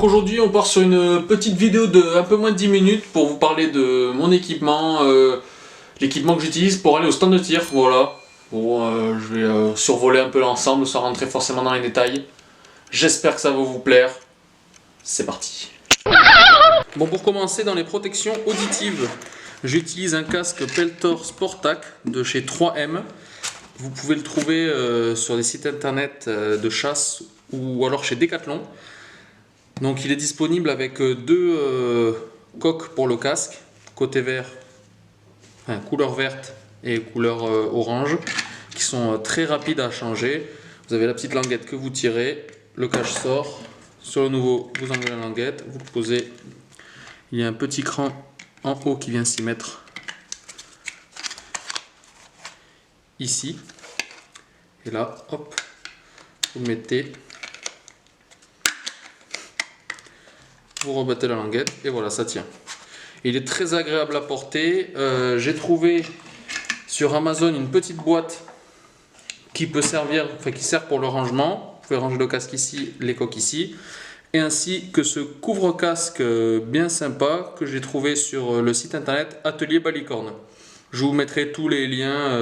Donc aujourd'hui on part sur une petite vidéo de un peu moins de 10 minutes pour vous parler de mon équipement, l'équipement que j'utilise pour aller au stand de tir, voilà. Bon, je vais survoler un peu l'ensemble sans rentrer forcément dans les détails. J'espère que ça va vous plaire. C'est parti. Bon, pour commencer, dans les protections auditives, j'utilise un casque Peltor Sportac de chez 3M. Vous pouvez le trouver sur des sites internet de chasse ou alors chez Decathlon. Donc il est disponible avec deux coques pour le casque, côté vert, enfin, couleur verte et couleur orange, qui sont très rapides à changer. Vous avez la petite languette que vous tirez, le cache sort. Sur le nouveau, vous enlevez la languette, vous le posez. Il y a un petit cran en haut qui vient s'y mettre ici. Et là, hop, vous le mettez. Vous rebattez la languette et voilà, ça tient. Il est très agréable à porter. J'ai trouvé sur Amazon une petite boîte qui peut servir, enfin qui sert pour le rangement. Vous pouvez ranger le casque ici, les coques ici, et ainsi que ce couvre-casque bien sympa que j'ai trouvé sur le site internet Atelier Balicorne. Je vous mettrai tous les liens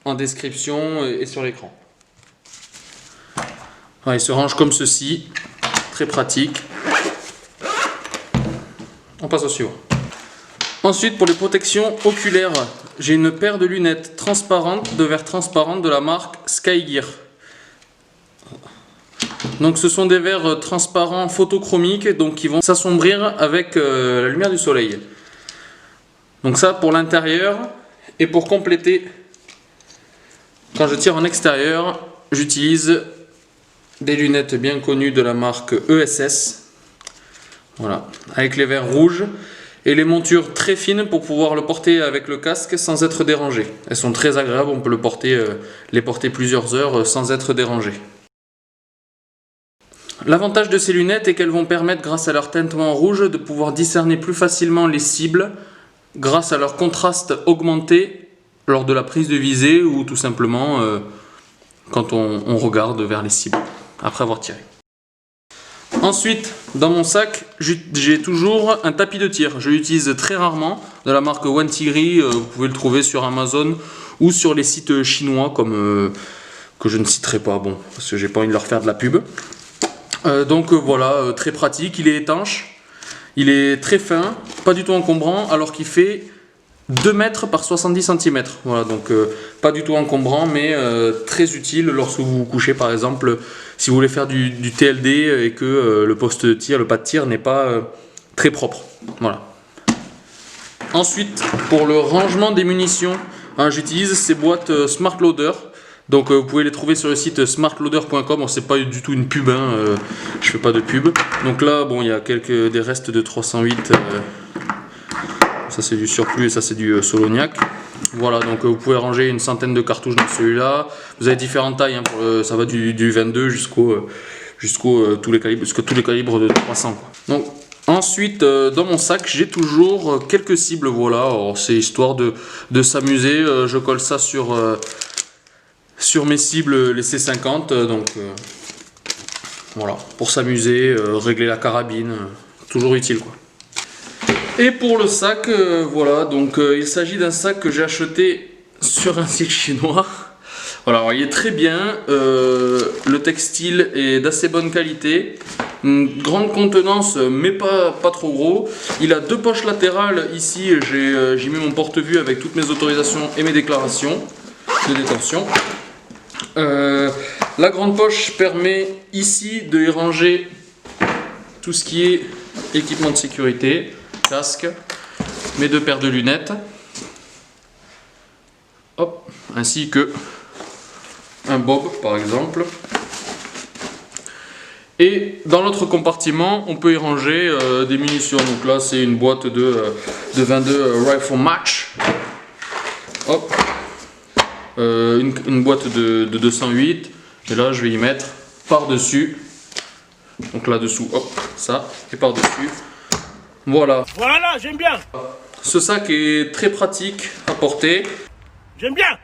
en description et sur l'écran. Voilà, il se range comme ceci, très pratique. On passe au suivant. Ensuite, pour les protections oculaires, j'ai une paire de lunettes transparentes, de verre transparent de la marque Skygear. Donc ce sont des verres transparents photochromiques, donc qui vont s'assombrir avec la lumière du soleil. Donc ça pour l'intérieur, et pour compléter, quand je tire en extérieur, j'utilise des lunettes bien connues de la marque ESS. Voilà, avec les verres rouges et les montures très fines pour pouvoir le porter avec le casque sans être dérangé. Elles sont très agréables, on peut les porter plusieurs heures sans être dérangé. L'avantage de ces lunettes est qu'elles vont permettre, grâce à leur teintement rouge, de pouvoir discerner plus facilement les cibles grâce à leur contraste augmenté lors de la prise de visée ou tout simplement quand on regarde vers les cibles après avoir tiré. Ensuite, dans mon sac, j'ai toujours un tapis de tir. Je l'utilise très rarement, de la marque One Tigri. Vous pouvez le trouver sur Amazon ou sur les sites chinois comme que je ne citerai pas, bon, parce que j'ai pas envie de leur faire de la pub. Donc voilà, très pratique. Il est étanche, il est très fin, pas du tout encombrant, alors qu'il fait 2 mètres par 70 cm. Voilà, donc pas du tout encombrant, mais très utile lorsque vous vous couchez, par exemple, si vous voulez faire du TLD et que le poste de tir, le pas de tir n'est pas très propre. Voilà. Ensuite, pour le rangement des munitions, hein, j'utilise ces boîtes Smart Loader. Donc vous pouvez les trouver sur le site smartloader.com. Bon, c'est pas du tout une pub, hein, je fais pas de pub. Donc là, bon, il y a des restes de 308. Ça c'est du surplus et ça c'est du Solognac. Voilà, donc vous pouvez ranger une centaine de cartouches dans celui-là. Vous avez différentes tailles, hein, ça va du 22 jusqu'au tous les calibres de 300. Quoi. Donc ensuite, dans mon sac, j'ai toujours quelques cibles. Voilà, c'est histoire de s'amuser. Je colle ça sur mes cibles, les C50. Donc voilà, pour s'amuser, régler la carabine, toujours utile quoi. Et pour le sac, voilà, donc il s'agit d'un sac que j'ai acheté sur un site chinois. Voilà, alors, il est très bien, le textile est d'assez bonne qualité, une grande contenance mais pas trop gros. Il a 2 poches latérales, ici j'ai mis mon porte-vue avec toutes mes autorisations et mes déclarations de détention. La grande poche permet ici de y ranger tout ce qui est équipement de sécurité. Casque, mes 2 paires de lunettes, hop, ainsi que un bob par exemple. Et dans l'autre compartiment, on peut y ranger des munitions. Donc là, c'est une boîte de 22 Rifle Match. Hop, une boîte de 208. Et là, je vais y mettre par-dessus. Donc là-dessous, hop, ça, et par-dessus. Voilà. Voilà, j'aime bien. Ce sac est très pratique à porter. J'aime bien.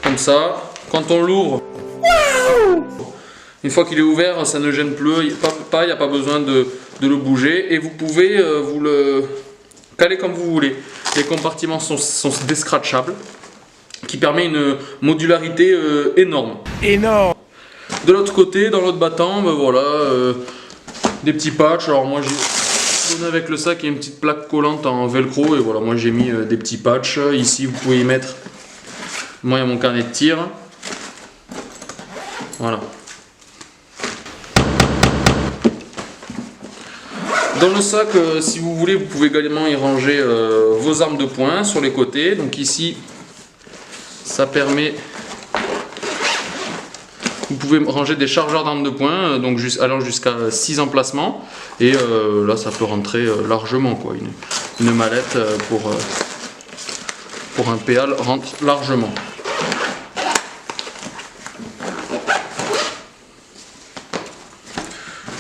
Comme ça, quand on l'ouvre, Une fois qu'il est ouvert, ça ne gêne plus, il n'y a pas besoin de le bouger. Et vous pouvez vous le caler comme vous voulez. Les compartiments sont descratchables, qui permet une modularité énorme. De l'autre côté, dans l'autre battant, ben voilà, des petits patchs. Alors moi j'ai donné avec le sac, il y a une petite plaque collante en velcro et voilà, moi j'ai mis des petits patchs. Ici vous pouvez y mettre, moi il y a mon carnet de tir. Voilà. Dans le sac, si vous voulez, vous pouvez également y ranger vos armes de poing sur les côtés. Donc ici, ça permet... Vous pouvez ranger des chargeurs d'armes de poing, donc allant jusqu'à 6 emplacements. Et là, ça peut rentrer largement, quoi. Une mallette pour un PAL rentre largement.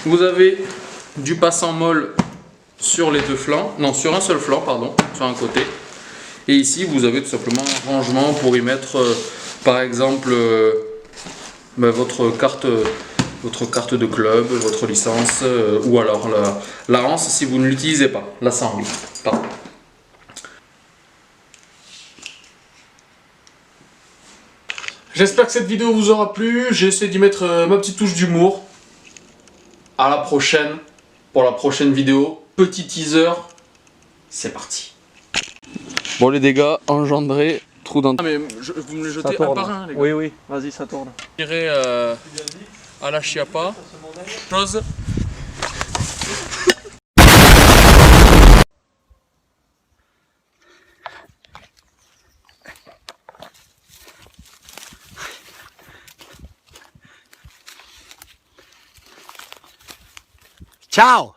Vous avez du passant molle sur les deux flancs, non, sur un seul flanc, pardon, sur un côté. Et ici, vous avez tout simplement un rangement pour y mettre, par exemple, votre carte de club, votre licence, ou alors la anse si vous ne l'utilisez pas, la sangle, pardon. J'espère que cette vidéo vous aura plu. J'ai essayé d'y mettre ma petite touche d'humour. À la prochaine pour la prochaine vidéo. Petit teaser, c'est parti. Bon, les dégâts engendrés, trou dans... Ah mais vous me les jetez un par un, les gars. Oui, oui, vas-y, ça tourne. Tiré à la chiappa. Chose. Ciao!